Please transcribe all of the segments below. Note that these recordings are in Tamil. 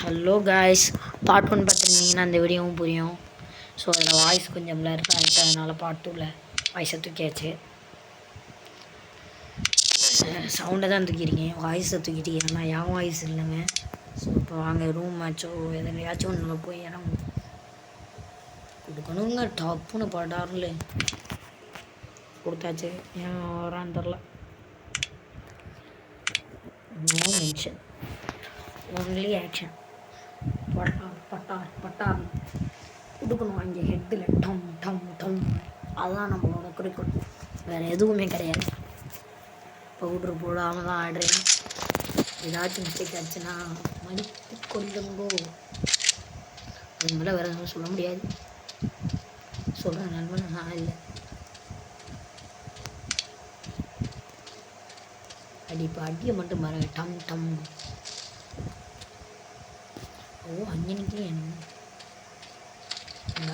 ஹலோ காய்ஸ், பார்ட் 1 பார்த்துருந்தீங்கன்னா அந்த வீடியோவும் புரியும். ஸோ அதில் வாய்ஸ் கொஞ்சம் பிளர் ஆகிட்டு அதனால் பார்ட் 2ல் வாய்ஸை தூக்கியாச்சு. சவுண்டை தான் தூக்கியிருக்கேன், வாய்ஸை தூக்கிட்டீங்க. ஆனால் என் வாய்ஸ் இல்லைங்க. ஸோ இப்போ வாங்க ரூம் மேட்சோ எதுலையாச்சும் ஒன்று போய் இடம் கொடுக்கணுங்க. டப்புன்னு படாரில் கொடுத்தாச்சு. ஏன் வரான்னு தெரில. No mention, only action. பட்டார் கொடுக்கணும் அங்கே ஹெட்டில் டம் டம் டம். அதுதான் நம்மளோட குறிக்கோள், வேறு எதுவுமே கிடையாது. பவுட்ரு போடாமல் தான் ஆடுறேன். ஏதாச்சும் மிஸ்டேக் ஆச்சுன்னா மடித்து கொள்ளுங்கோ. அது மேலே வேறு எதுவும் சொல்ல முடியாது. சொல்கிற நண்பன் நான் இல்லை. இப்போ அடியை மட்டும் பாருங்க, டம் டம். ஓ அஞ்சனிக்கு என்ன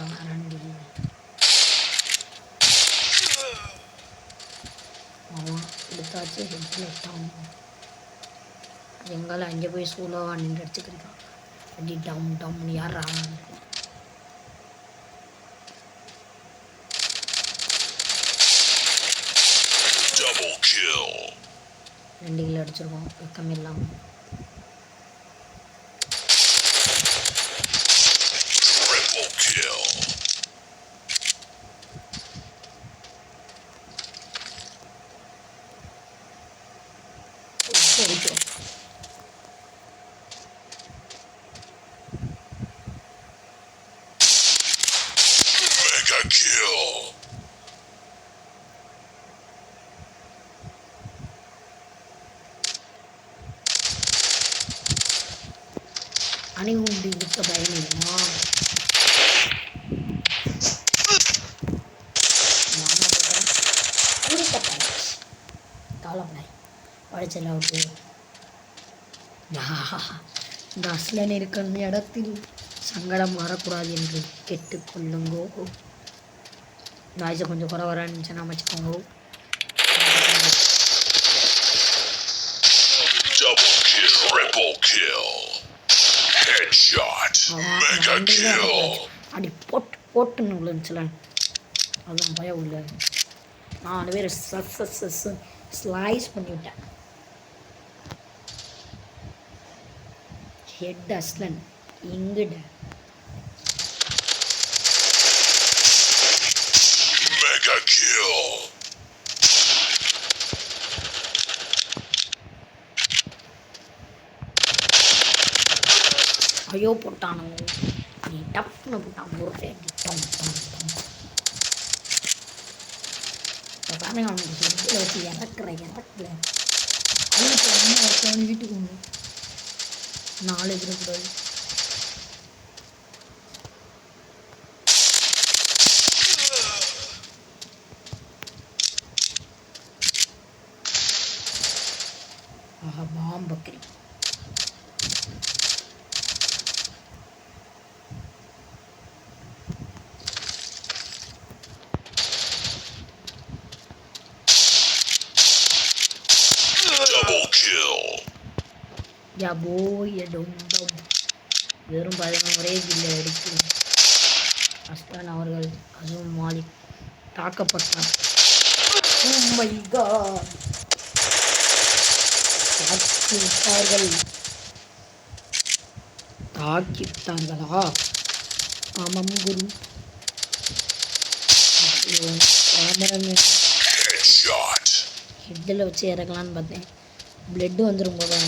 வரண்டி. ஆமாம் எடுத்தாச்சு. ஹெட்டில் டம். எங்கால அங்கே போய் சூழவா நின்று அடிச்சுக்கிருக்கான். அடி டம் டம்னு யாரா. ரெண்டு கிலோ அடிச்சிருக்கோம் வெக்கம் இல்லாமல். அணிகுண்டு இருக்க பயணிமா தாளப்படாய் படிச்சல அவுட்டு. இந்த அஸ்லன் இருக்கிற இடத்தில் சங்கடம் வரக்கூடாது என்று கேட்டுக்கொள்ளுங்கோ. வாய்ஸை கொஞ்சம் குறை வரணுச்சுன்னா வச்சுக்கோங்க. அப்படி போட்டுன்னு விழுந்துச்சுல, அதுதான் பயம் உள்ள. 4 பேர் ஸ்லைஸ் பண்ணிவிட்டேன். ஹெட் அஸ்லன் இங்கிட்ட ஐயோ போட்டானோ. நீ டப்புன்னு போட்டான் ஒரு டம் டம் டம். இப்போ பாருங்க அவனுக்கு ஹெட்டில் வச்சு இறக்குற அவனுக்கு அம்மா வச்சவனு வீட்டுக்கு ஒன்று 4 இருக்கக்கூடாது. ஆஹா பாம்பக்கரி. வெறும் 11 கில்ல அடித்து அஸ்லான் அவர்கள் அதுவும் மாலிக் தாக்கப்பட்டார். தாக்கிவிட்டார்களா? ஆமாம் குரு. ஹெட்டில் வச்சு இறக்கலான்னு பார்த்தேன், பிளட்டு வந்துடும் போது.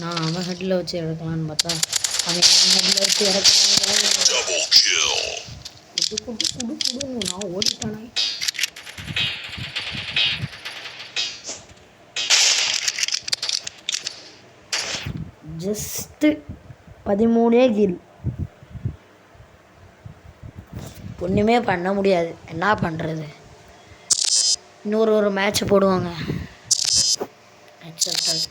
நான் அவன் ஹெட்டில் வச்சு இறக்கலான்னு பார்த்தா அவன் ஹெட்டில் வச்சு இறக்கலாம். நான் ஓடிட்டானே. Just 13 kill. ஒன்றுமே பண்ண முடியாது, என்ன பண்ணுறது. இன்னொரு மேட்ச் போடுவாங்க. அக்செப்டட்.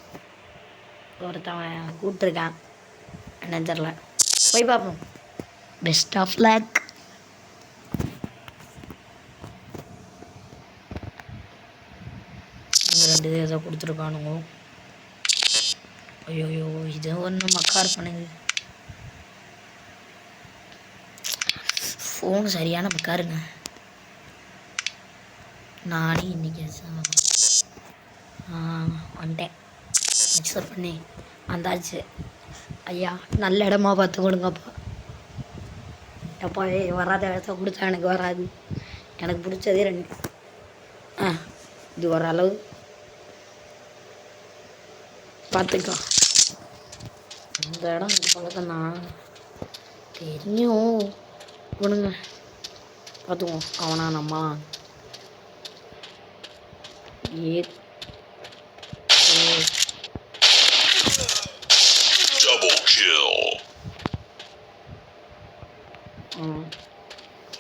ஒருத்தவன் கூப்பிட்ருக்கான், என்னன்னு தெரில, போய் பார்ப்போம். Best of luck. இங்கே 2 பேர் ஏதோ கொடுத்துருக்கானுங்க. ஐயோயோ இது ஒன்று மக்கார் பண்ணுது. ஃபோன் சரியான மக்காருங்க. நானே இன்றைக்கி வந்துட்டேன் அக்செப்ட் பண்ணி வந்தாச்சு. ஐயா நல்ல இடமா பார்த்து கொடுங்கப்பா. அப்பா வராத இடத்த கொடுத்தா எனக்கு வராது. எனக்கு பிடிச்சதே 2 இது ஓரளவு பார்த்துக்கோ. இந்த இடம் இந்த பழக்கம் தான் தெரியும். கொடுங்க பார்த்துக்குவோம். அவனா நம்ம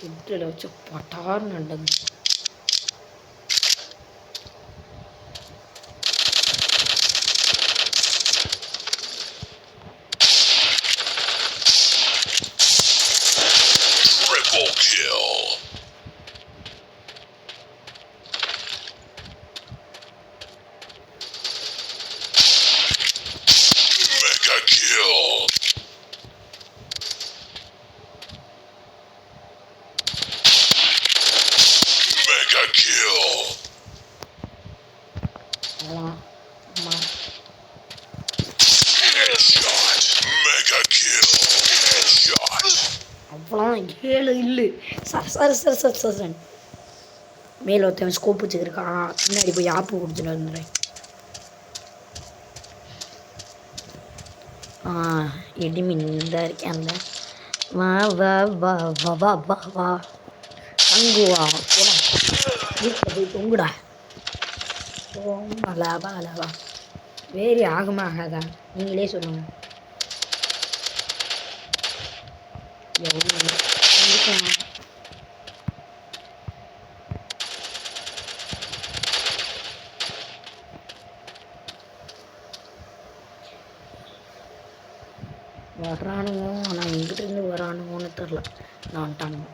ஹெட்டில் வச்சு பட்டார் நடந்து அவ்வளோதான் 7 இல்லை. சரி மேலே ஒருத்தவன் ஸ்கோப் வச்சுருக்கான். பின்னாடி போய் ஆப்பு கொடுத்துட்டு வந்துடுறேன். எடிமின் தான் இருக்கேன். அந்த வா வா வா வா வா வா வா தங்குவா போடா வீட்டில் போய் தொங்குடா. லாபா லாபா வேறு ஆகுமா ஆகாதா நீங்களே சொல்லுங்கள். எவ்வளோ இருக்கணும் வர்றானுங்க. ஆனால் எங்கிட்டிருந்து வரானுங்கன்னு தெரில. நான் வந்துட்டானுங்க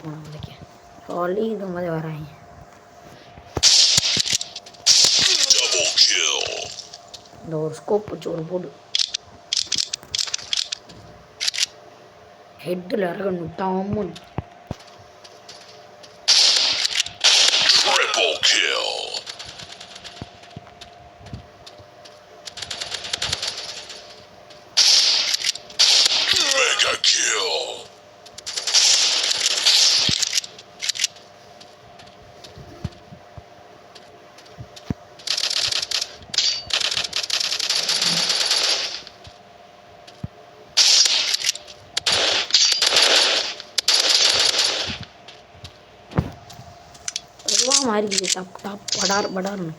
போன வரைக்கும் சொல்லி இது மாதிரி வராங்க. இந்த ஒரு ஸ்கோப் வச்சு ஒரு போடு ஹெட்டில் இறகணும் டாமுன். மாறிக்குது டப் டாப் படார் படார்னு.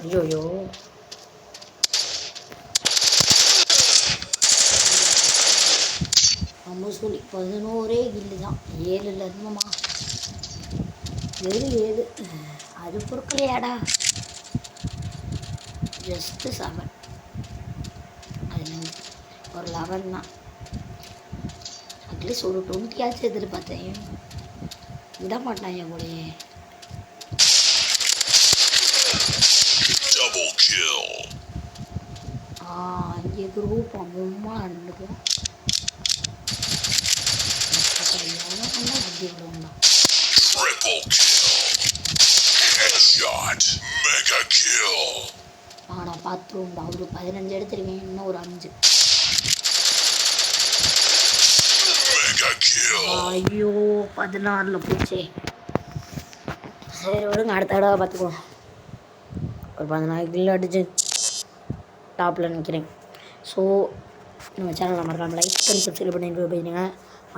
ஐயோயோ நம்ம சொல்லி 11 கில்லு தான் 7ல் இருந்தோமா. வெறும் 7 அது பொறுக்கலையாடா. ஜஸ்ட்டு 7 அதுலேருந்து ஒரு 11 தான். அட்லீஸ்ட் ஒரு 20 எதிர்பார்த்தேன். விட மாட்டாங்க போலயே. இங்கே குரூப் அம்மா நடந்துக்கும். நான் பார்த்துருவோம்டா. ஒரு 15 எடுத்துருக்கேன். இன்னும் ஒரு 5. ஐயோ 16ல் போச்சே. சரி விடுங்க அடுத்த தடவை பார்த்துக்குவோம். ஒரு 14 கிலோ அடிச்சு டாப்பில் நிற்கிறேன். ஸோ நம்ம சேனலில் மறக்காமல் லைக் பண்ணி சப்ஸ்கிரைப் பண்ணிட்டு போயிருங்க.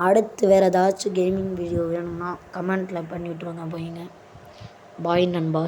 அடுத்து வேறு ஏதாச்சும் கேமிங் வீடியோ வேணும்னா கமெண்ட்டில் பண்ணிவிட்டு வாங்க போயிங்க. பாய் நண்பா.